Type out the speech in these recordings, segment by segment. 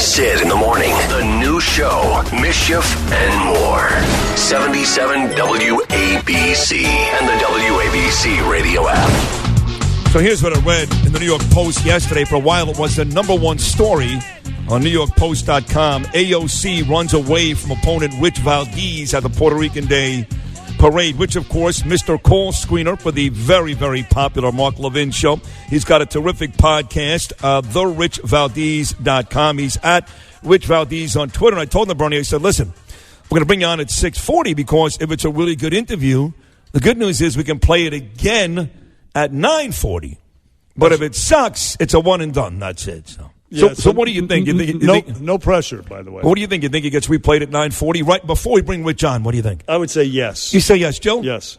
Sid in the morning. The new show, Mischief and More. 77 WABC and the WABC radio app. So here's what I read in the New York Post yesterday. For a while, it was the number one story on NewYorkPost.com. AOC runs away from opponent Rich Valdes at the Puerto Rican Day Parade, which, of course, Mr. Call Screener for the very, very popular Mark Levin show. He's got a terrific podcast, TheRichValdes.com. He's at Rich Valdes on Twitter. And I told him, Bernie, I said, listen, we're going to bring you on at 6:40 because if it's a really good interview, the good news is we can play it again at 9:40. But if it sucks, it's a one and done. That's it. So what do you think? No pressure, by the way. What do you think? You think it gets replayed at 9:40? Right before we bring Rich on, what do you think? I would say yes. You say yes, Joe? Yes.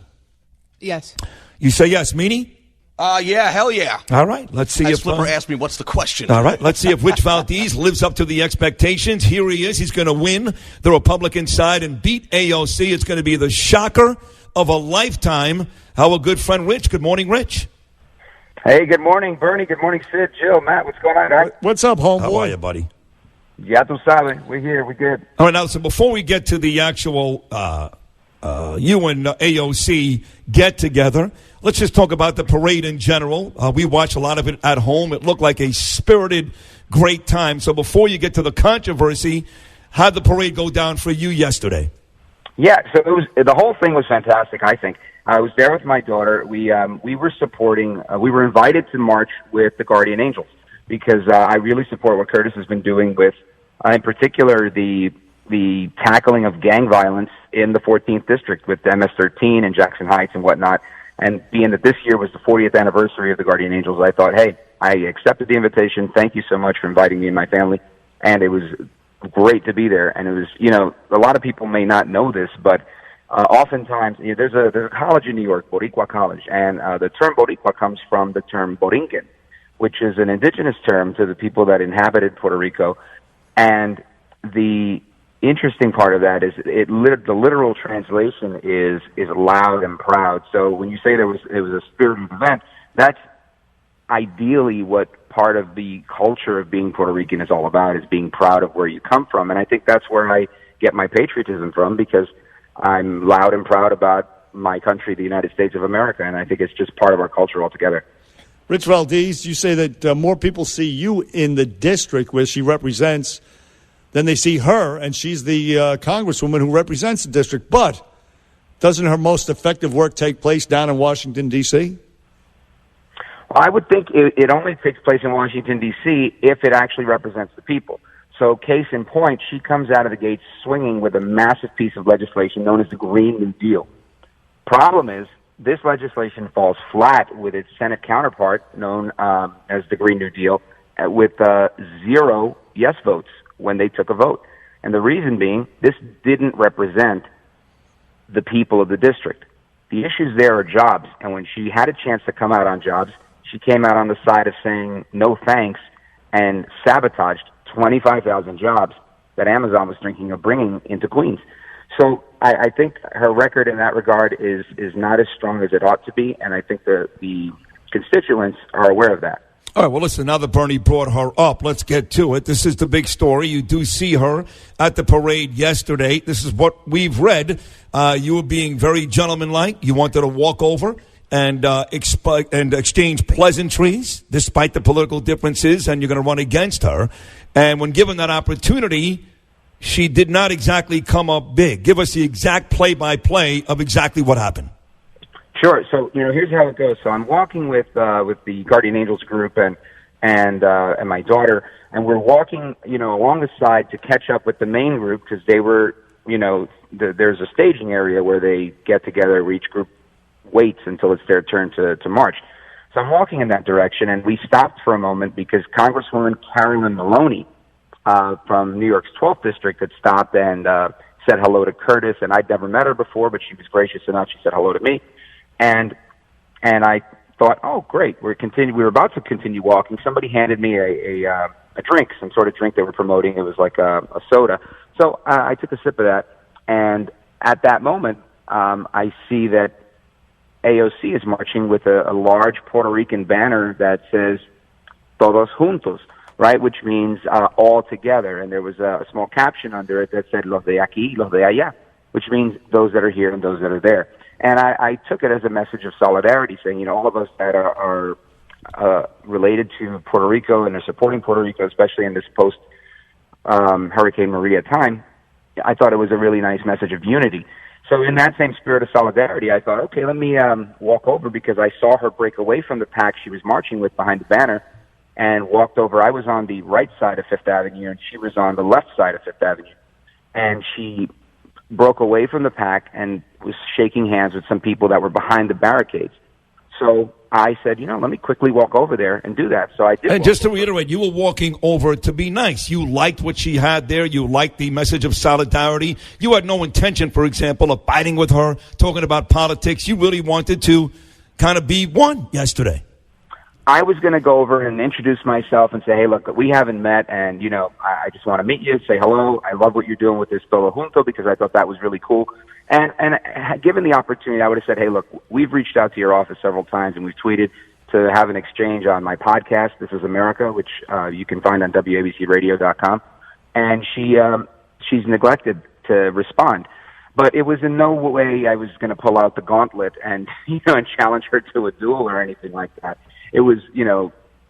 Yes. You say yes, Meanie? Yeah, hell yeah. All right, let's see if Flipper asked me what's the question. All right, let's see if Rich Valdes lives up to the expectations. Here he is. He's going to win the Republican side and beat AOC. It's going to be the shocker of a lifetime. Our good friend Rich. Good morning, Rich. Hey, good morning, Bernie. Good morning, Sid, Jill, Matt. What's going on, guys? What's up, homeboy? How are you, buddy? Ya tu sabes. We're here. We're good. All right, now, so before we get to the actual you and AOC get-together, let's just talk about the parade in general. We watched a lot of it at home. It looked like a spirited, great time. So before you get to the controversy, how'd the parade go down for you yesterday? Yeah, so the whole thing was fantastic, I think. I was there with my daughter. We were supporting, we were invited to march with the Guardian Angels because I really support what Curtis has been doing with, in particular, the tackling of gang violence in the 14th District with MS-13 and Jackson Heights and whatnot. And being that this year was the 40th anniversary of the Guardian Angels, I thought, hey, I accepted the invitation. Thank you so much for inviting me and my family. And it was great to be there. And it was, a lot of people may not know this, but oftentimes, there's a college in New York, Boricua College, and the term Boricua comes from the term Borinquen, which is an indigenous term to the people that inhabited Puerto Rico. And the interesting part of that is the literal translation is loud and proud. So when you say it was a spirited event, that's ideally what part of the culture of being Puerto Rican is all about, is being proud of where you come from. And I think that's where I get my patriotism from, because I'm loud and proud about my country, the United States of America, and I think it's just part of our culture altogether. Rich Valdes, you say that more people see you in the district where she represents than they see her, and she's the congresswoman who represents the district. But doesn't her most effective work take place down in Washington, D.C.? Well, I would think it only takes place in Washington, D.C. if it actually represents the people. So case in point, she comes out of the gates swinging with a massive piece of legislation known as the Green New Deal. Problem is, this legislation falls flat with its Senate counterpart, known as the Green New Deal, with 0 yes votes when they took a vote. And the reason being, this didn't represent the people of the district. The issues there are jobs, and when she had a chance to come out on jobs, she came out on the side of saying no thanks and sabotaged 25,000 jobs that Amazon was thinking of bringing into Queens. So I think her record in that regard is not as strong as it ought to be, and I think the constituents are aware of that. All right, well, listen, now that Bernie brought her up, let's get to it. This is the big story. You do see her at the parade yesterday. This is what we've read. You were being very gentlemanlike. You wanted to walk over and exchange pleasantries despite the political differences, and you're going to run against her. And when given that opportunity, she did not exactly come up big. Give us the exact play-by-play of exactly what happened. Sure. So, here's how it goes. So I'm walking with the Guardian Angels group and my daughter, and we're walking, along the side to catch up with the main group, because they were, there's a staging area where they get together, where each group waits until it's their turn to march. So I'm walking in that direction, and we stopped for a moment because Congresswoman Carolyn Maloney from New York's 12th District had stopped and said hello to Curtis, and I'd never met her before, but she was gracious enough. She said hello to me. And I thought, oh, great, we were about to continue walking. Somebody handed me a drink, some sort of drink they were promoting. It was like a soda. So I took a sip of that, and at that moment, I see that AOC is marching with a large Puerto Rican banner that says Todos Juntos, right, which means all together. And there was a small caption under it that said, los de aquí, los de allá, which means those that are here and those that are there. And I took it as a message of solidarity, saying, all of us that are related to Puerto Rico and are supporting Puerto Rico, especially in this post-Hurricane Maria time, I thought it was a really nice message of unity. So in that same spirit of solidarity, I thought, okay, let me walk over, because I saw her break away from the pack she was marching with behind the banner and walked over. I was on the right side of Fifth Avenue, and she was on the left side of Fifth Avenue. And she broke away from the pack and was shaking hands with some people that were behind the barricades. So I said, let me quickly walk over there and do that. So I did. And just to reiterate, you were walking over to be nice. You liked what she had there. You liked the message of solidarity. You had no intention, for example, of fighting with her, talking about politics. You really wanted to kind of be one yesterday. I was going to go over and introduce myself and say, hey, look, we haven't met, and, I just want to meet you, say hello. I love what you're doing with this Todo Junto, because I thought that was really cool. And given the opportunity, I would have said, hey, look, we've reached out to your office several times, and we've tweeted to have an exchange on my podcast, This Is America, which you can find on WABCRadio.com. And she's neglected to respond. But it was in no way I was going to pull out the gauntlet and, and challenge her to a duel or anything like that. It was,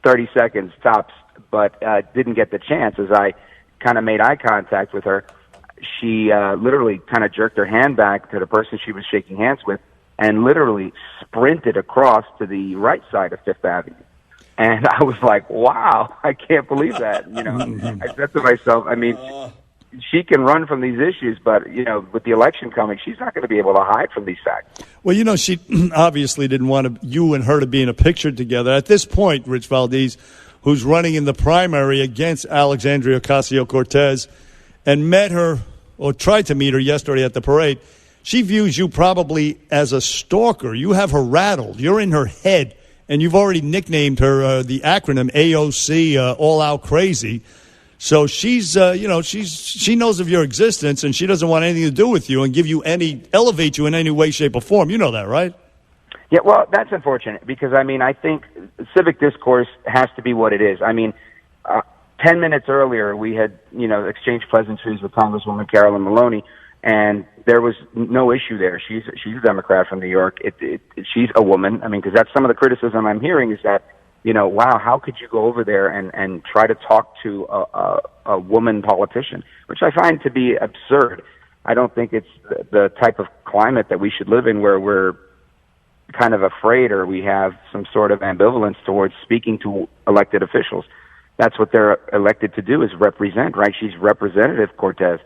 30 seconds tops, but didn't get the chance. As I kind of made eye contact with her, she literally kind of jerked her hand back to the person she was shaking hands with and literally sprinted across to the right side of Fifth Avenue. And I was like, wow, I can't believe that. I said to myself, she can run from these issues, but, with the election coming, she's not going to be able to hide from these facts. Well, she obviously didn't want you and her to be in a picture together. At this point, Rich Valdes, who's running in the primary against Alexandria Ocasio-Cortez, and met her, or tried to meet her yesterday at the parade, she views you probably as a stalker. You have her rattled. You're in her head, and you've already nicknamed her the acronym AOC, All Out Crazy. So she's, she knows of your existence, and she doesn't want anything to do with you and elevate you in any way, shape, or form. You know that, right? Yeah, well, that's unfortunate, because, I think civic discourse has to be what it is. 10 minutes earlier, we had, exchanged pleasantries with Congresswoman Carolyn Maloney, and there was no issue there. She's a Democrat from New York. She's a woman. Because that's some of the criticism I'm hearing is that, wow, how could you go over there and try to talk to a woman politician, which I find to be absurd. I don't think it's the type of climate that we should live in, where we're kind of afraid or we have some sort of ambivalence towards speaking to elected officials. That's what they're elected to do, is represent, right? She's Representative Cortez.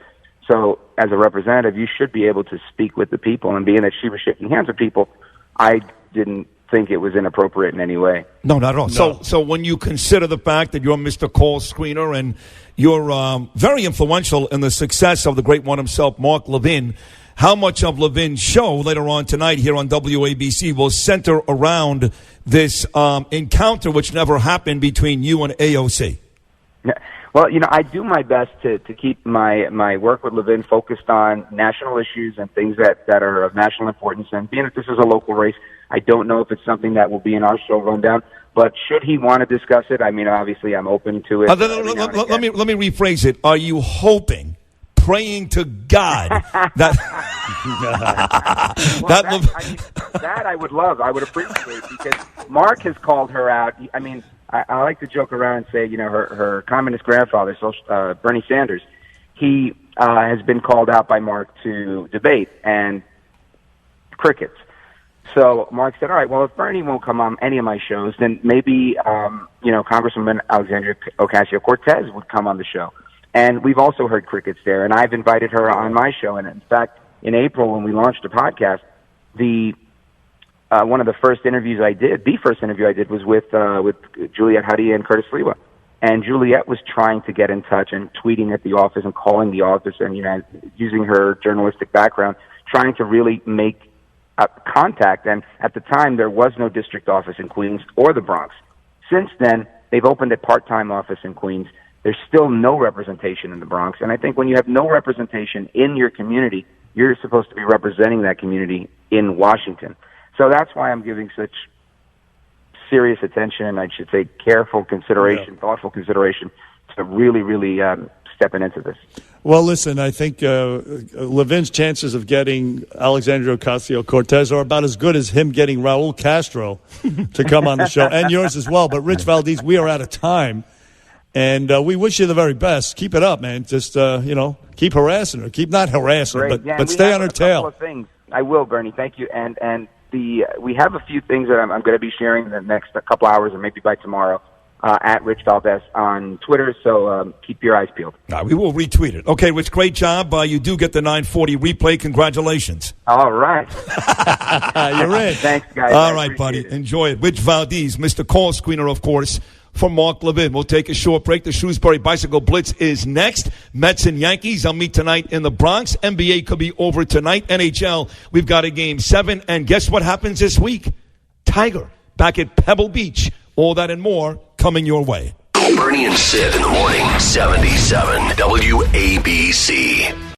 So as a representative, you should be able to speak with the people. And being that she was shaking hands with people, I didn't think it was inappropriate in any way. No, not at all. No. So when you consider the fact that you're Mr. Call screener and you're very influential in the success of the great one himself, Mark Levin, how much of Levin's show later on tonight here on WABC will center around this encounter which never happened between you and AOC? Well, I do my best to keep my work with Levin focused on national issues and things that are of national importance. And being that this is a local race, I don't know if it's something that will be in our show rundown. But should he want to discuss it, obviously I'm open to it. Let me rephrase it. Are you hoping, praying to God that that I would love, I would appreciate, because Mark has called her out. I like to joke around and say, her communist grandfather, Bernie Sanders, he has been called out by Mark to debate, and crickets. So Mark said, all right, well, if Bernie won't come on any of my shows, then maybe, Congresswoman Alexandria Ocasio-Cortez would come on the show. And we've also heard crickets there, and I've invited her on my show. And in fact, in April, when we launched the podcast, one of the first interviews I did was with Juliet Huddy and Curtis Lewa. And Juliet was trying to get in touch and tweeting at the office and calling the office and, using her journalistic background, trying to really make contact. And at the time, there was no district office in Queens or the Bronx. Since then, they've opened a part-time office in Queens. There's still no representation in the Bronx. And I think when you have no representation in your community, you're supposed to be representing that community in Washington. So that's why I'm giving such serious attention. I should say careful consideration, thoughtful consideration to really, really stepping into this. Well, listen, I think Levin's chances of getting Alexandria Ocasio-Cortez are about as good as him getting Raul Castro to come on the show, and yours as well. But, Rich Valdes, we are out of time, and we wish you the very best. Keep it up, man. Just, keep harassing her. Keep not harassing her, but stay on her tail. A couple of things. I will, Bernie. Thank you. And we have a few things that I'm going to be sharing in the next couple hours or maybe by tomorrow. At Rich Valdes on Twitter, so keep your eyes peeled. We will retweet it. Okay, Rich, great job. You do get the 940 replay. Congratulations. All right. You're in. Thanks, guys. All right, buddy. Enjoy it. Rich Valdes, Mr. Call Screener, of course, for Mark Levin. We'll take a short break. The Shrewsbury Bicycle Blitz is next. Mets and Yankees. I'll meet tonight in the Bronx. NBA could be over tonight. NHL, we've got a Game 7. And guess what happens this week? Tiger back at Pebble Beach. All that and more coming your way. Bernie and Sid in the morning, 77 WABC.